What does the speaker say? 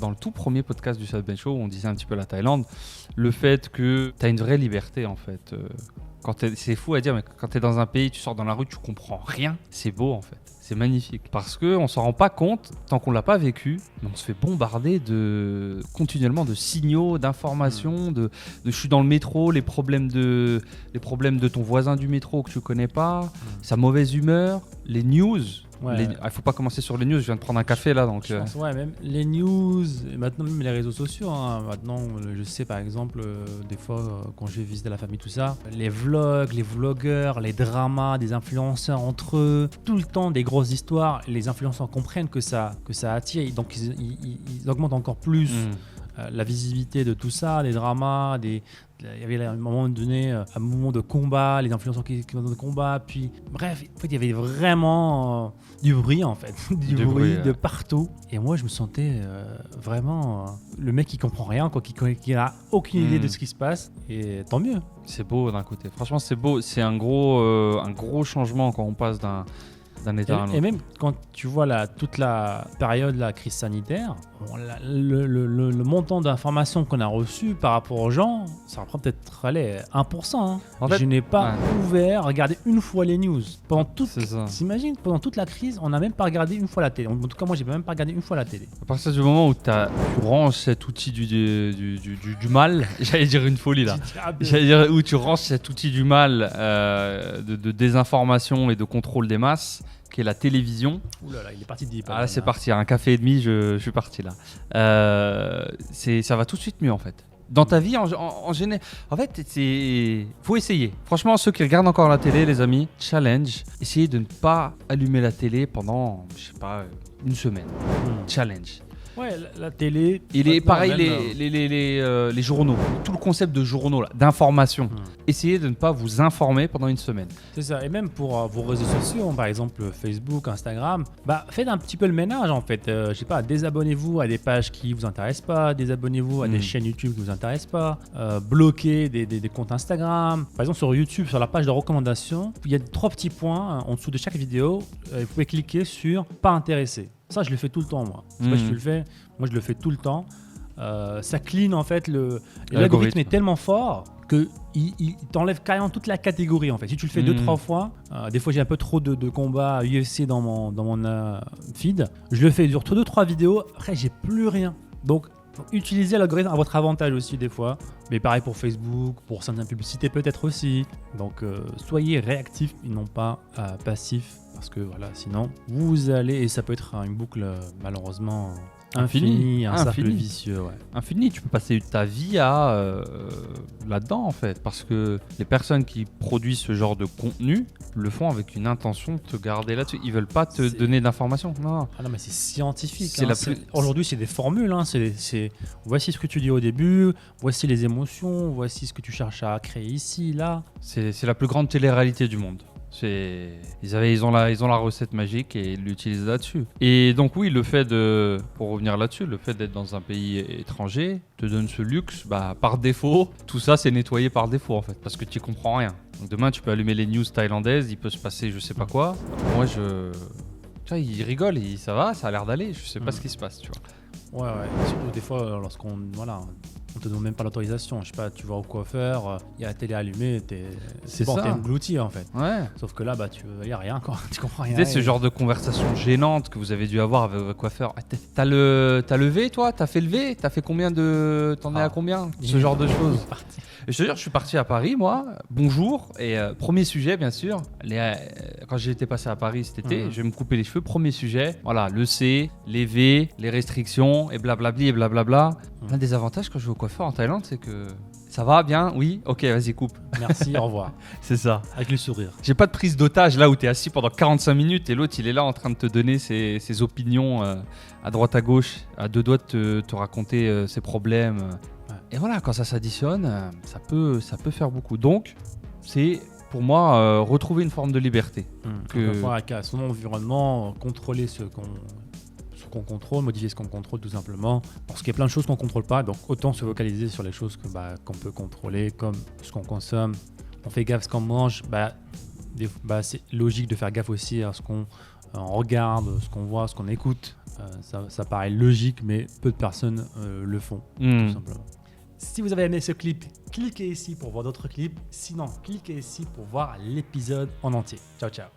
dans le tout premier podcast du South Ben Show, où on disait un petit peu la Thaïlande, le fait que tu as une vraie liberté en fait. C'est fou à dire, mais quand tu es dans un pays, tu sors dans la rue, tu comprends rien, c'est beau en fait. C'est magnifique. Parce qu'on ne s'en rend pas compte tant qu'on ne l'a pas vécu, mais on se fait bombarder continuellement de signaux, d'informations, de je suis dans le métro, les problèmes de ton voisin du métro que tu ne connais pas, sa mauvaise humeur, les news. Ouais. Il faut pas commencer sur les news, je viens de prendre un café là. Donc, je pense, même les news, et maintenant même les réseaux sociaux. Maintenant, je sais par exemple, des fois, quand je vais visiter la famille, tout ça, les vlogs, les vlogueurs, les dramas des influenceurs entre eux, tout le temps des grosses histoires. Les influenceurs comprennent que ça attire, donc ils augmentent encore plus la visibilité de tout ça, les dramas, il y avait à un moment donné un moment de combat, les influenceurs qui vont dans le combat, puis bref, en fait, il y avait vraiment du bruit en fait, du bruit de partout. Et moi je me sentais vraiment le mec qui comprend rien, quoi, qui n'a aucune idée de ce qui se passe, et tant mieux. C'est beau d'un côté, franchement c'est beau, c'est un gros changement quand on passe d'un état à un autre. Et même quand tu vois toute la période de la crise sanitaire, le montant d'informations qu'on a reçu par rapport aux gens, ça reprend peut-être 1%. En fait, je n'ai pas regardé une fois les news. T'imagines, pendant toute la crise, on n'a même pas regardé une fois la télé. En tout cas, moi, j'ai même pas regardé une fois la télé. À partir du moment où tu ranges cet outil du mal, j'allais dire une folie là. J'allais dire où tu ranges cet outil du mal de désinformation et de contrôle des masses, qui est la télévision. Ouh là là, il est parti de deep. Ah là, c'est parti, un café et demi, je suis parti là. Ça va tout de suite mieux en fait. Dans ta vie en général, en fait, faut essayer. Franchement, ceux qui regardent encore la télé, les amis, challenge, essayez de ne pas allumer la télé pendant, je sais pas, une semaine. Challenge. Ouais, la télé. Il est pareil, les journaux, tout le concept de journaux, là, d'information. Essayez de ne pas vous informer pendant une semaine. C'est ça, et même pour vos réseaux sociaux, par exemple Facebook, Instagram, faites un petit peu le ménage en fait. Je sais pas, désabonnez-vous à des pages qui vous intéressent pas, désabonnez-vous à des chaînes YouTube qui vous intéressent pas, bloquez des comptes Instagram. Par exemple sur YouTube, sur la page de recommandation, il y a 3 petits points en dessous de chaque vidéo. Vous pouvez cliquer sur pas intéressé. Ça, je le fais tout le temps, moi. Je sais pas si tu le fais. Moi, je le fais tout le temps. Ça clean, en fait. L'algorithme est tellement fort qu'il t'enlève carrément toute la catégorie, en fait. Si tu le fais 2-3 fois, des fois, j'ai un peu trop de combats UFC dans mon feed. Je le fais sur 2-3 vidéos. Après, j'ai plus rien. Donc, utilisez l'algorithme à votre avantage aussi, des fois. Mais pareil pour Facebook, pour certaines publicités, peut-être aussi. Donc, soyez réactifs et non pas passifs. Parce que voilà, sinon, vous allez, et ça peut être une boucle malheureusement infinie, un cercle vicieux. Ouais. Infini, tu peux passer ta vie là-dedans en fait. Parce que les personnes qui produisent ce genre de contenu le font avec une intention de te garder là-dessus. Ils veulent pas te donner d'informations. Non. Ah non, mais c'est scientifique. Aujourd'hui, c'est des formules. Voici ce que tu dis au début, voici les émotions, voici ce que tu cherches à créer ici, là. C'est la plus grande télé-réalité du monde. Ils ont la recette magique et ils l'utilisent là-dessus. Et donc oui, pour revenir là-dessus, le fait d'être dans un pays étranger te donne ce luxe, par défaut, tout ça c'est nettoyé par défaut en fait, parce que tu n'y comprends rien. Donc demain tu peux allumer les news thaïlandaises, il peut se passer je sais pas quoi. Moi il rigole, ça a l'air d'aller, je sais pas ce qui se passe, tu vois. Ouais. Surtout des fois, on te donne même pas l'autorisation. Je sais pas, tu vas au coiffeur, il y a la télé allumée, t'es englouti en fait. Ouais. Sauf que là, il y a rien, quoi. Tu comprends rien. Tu sais, ce genre de conversation gênante que vous avez dû avoir avec votre coiffeur. T'as levé, toi? T'as fait lever? T'as fait combien de... T'en es à combien? Ce genre de choses. Et je te jure, je suis parti à Paris, moi. Bonjour. Et premier sujet, bien sûr. Quand j'ai été passé à Paris cet été, je vais me couper les cheveux. Premier sujet, voilà, le C, les V, les restrictions, et blablabli, et blablabla. L'un des avantages quand je vais au coiffeur en Thaïlande, c'est que ça va bien, oui, ok, vas-y, coupe. Merci, au revoir. C'est ça. Avec le sourire. J'ai pas de prise d'otage là où tu es assis pendant 45 minutes et l'autre il est là en train de te donner ses opinions à droite à gauche, à deux doigts de te raconter ses problèmes. Ouais. Et voilà, quand ça s'additionne, ça peut faire beaucoup. Donc, c'est pour moi retrouver une forme de liberté. À son environnement, contrôler ce qu'on contrôle, modifier ce qu'on contrôle tout simplement. Parce qu'il y a plein de choses qu'on ne contrôle pas, donc autant se focaliser sur les choses qu'on peut contrôler, comme ce qu'on consomme. On fait gaffe à ce qu'on mange, c'est logique de faire gaffe aussi à ce qu'on regarde, ce qu'on voit, ce qu'on écoute. Ça paraît logique, mais peu de personnes le font, tout simplement. Si vous avez aimé ce clip, cliquez ici pour voir d'autres clips. Sinon, cliquez ici pour voir l'épisode en entier. Ciao, ciao.